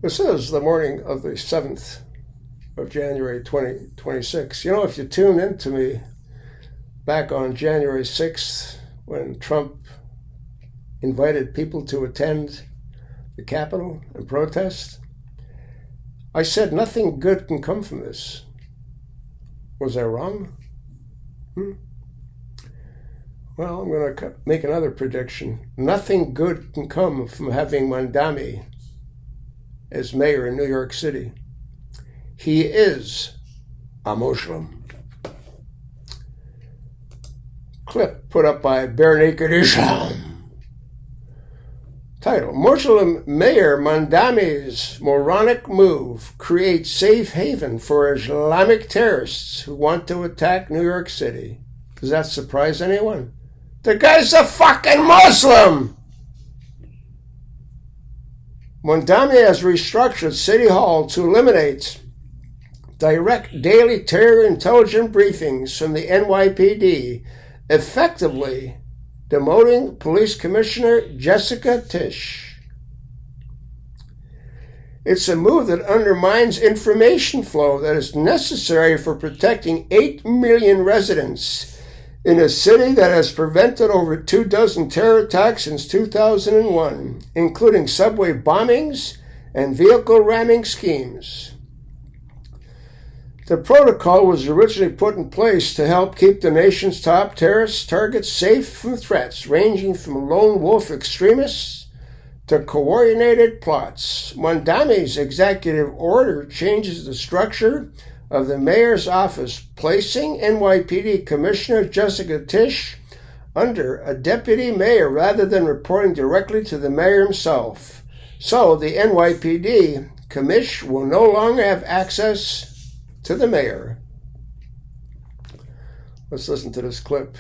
This is the morning of the 7th of January 2026. You know, if you tune into me back on January 6th, when Trump invited people to attend the Capitol and protest, I said nothing good can come from this. Was I wrong? Well, I'm going to make another prediction. Nothing good can come from having Mamdani as mayor in New York City. He is a Muslim. Clip put up by Bare Naked Islam. Title: Muslim Mayor Mamdani's moronic move creates safe haven for Islamic terrorists who want to attack New York City. Does that surprise anyone? The guy's a fucking Muslim! Mamdani has restructured City Hall to eliminate direct daily terror intelligence briefings from the NYPD, effectively demoting Police Commissioner Jessica Tisch. It's a move that undermines information flow that is necessary for protecting 8 million residents in a city that has prevented over 24 terror attacks since 2001, including subway bombings and vehicle ramming schemes. The protocol was originally put in place to help keep the nation's top terrorist targets safe from threats ranging from lone wolf extremists to coordinated plots. Mamdani's executive order changes the structure of the mayor's office, placing NYPD Commissioner Jessica Tisch under a deputy mayor rather than reporting directly to the mayor himself. So the NYPD commish will no longer have access to the mayor. Let's listen to this clip.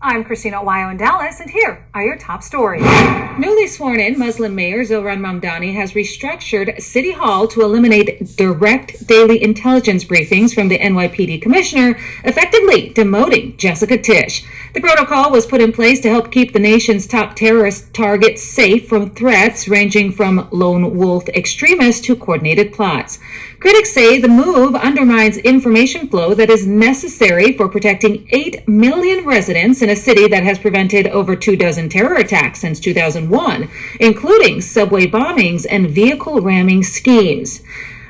I'm Christina Owayo in Dallas, and here are your top stories. Newly sworn in Muslim Mayor Zohran Mamdani has restructured City Hall to eliminate direct daily intelligence briefings from the NYPD commissioner, effectively demoting Jessica Tisch. The protocol was put in place to help keep the nation's top terrorist targets safe from threats ranging from lone wolf extremists to coordinated plots. Critics say the move undermines information flow that is necessary for protecting 8 million residents in a city that has prevented over 24 terror attacks since 2001, including subway bombings and vehicle ramming schemes.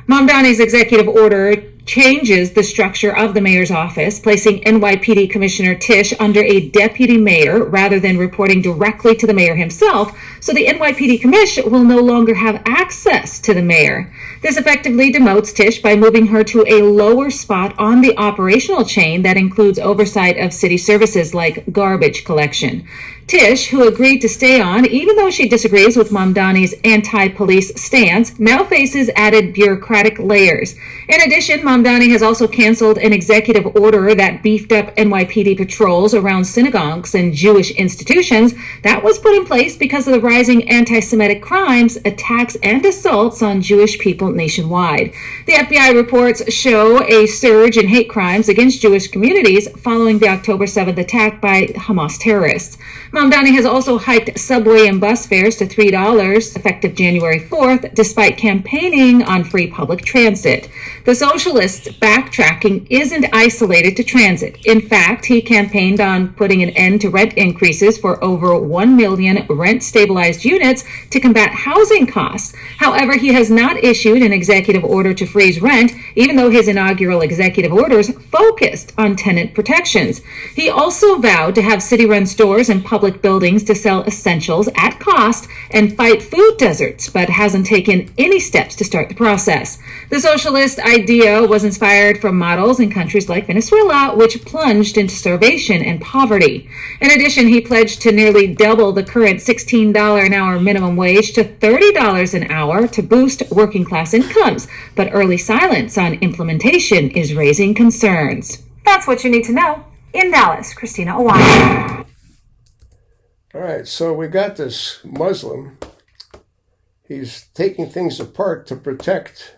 Mamdani's executive order changes the structure of the mayor's office, placing NYPD Commissioner Tisch under a deputy mayor rather than reporting directly to the mayor himself, so the NYPD commission will no longer have access to the mayor. This effectively demotes Tisch by moving her to a lower spot on the operational chain that includes oversight of city services like garbage collection. Tisch, who agreed to stay on even though she disagrees with Mamdani's anti-police stance, now faces added bureaucratic layers. In addition, Mamdani has also canceled an executive order that beefed up NYPD patrols around synagogues and Jewish institutions that was put in place because of the rising anti-Semitic crimes, attacks, and assaults on Jewish people nationwide. The FBI reports show a surge in hate crimes against Jewish communities following the October 7th attack by Hamas terrorists. Mamdani has also hiked subway and bus fares to $3 effective January 4th, despite campaigning on free public transit. The Socialist's backtracking isn't isolated to transit. In fact, he campaigned on putting an end to rent increases for over 1 million rent-stabilized units to combat housing costs. However, he has not issued an executive order to freeze rent, even though his inaugural executive orders focused on tenant protections. He also vowed to have city-run stores and public buildings to sell essentials at cost and fight food deserts, but hasn't taken any steps to start the process. The socialist idea was inspired from models in countries like Venezuela, which plunged into starvation and poverty. In addition, he pledged to nearly double the current $16 an hour minimum wage to $30 an hour to boost working class incomes, but early silence on implementation is raising concerns. That's what you need to know. In Dallas, Christina Owayo. All right, so we got this Muslim. He's taking things apart to protect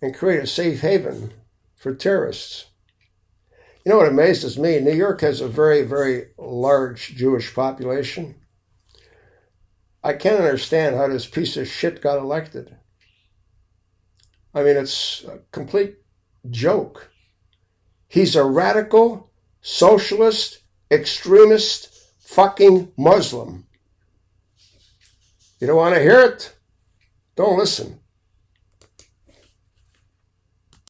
and create a safe haven for terrorists. You know what amazes me? New York has a very, very large Jewish population. I can't understand how this piece of shit got elected. I mean, it's a complete joke. He's a radical, socialist, extremist, fucking Muslim. You don't want to hear it? Don't listen.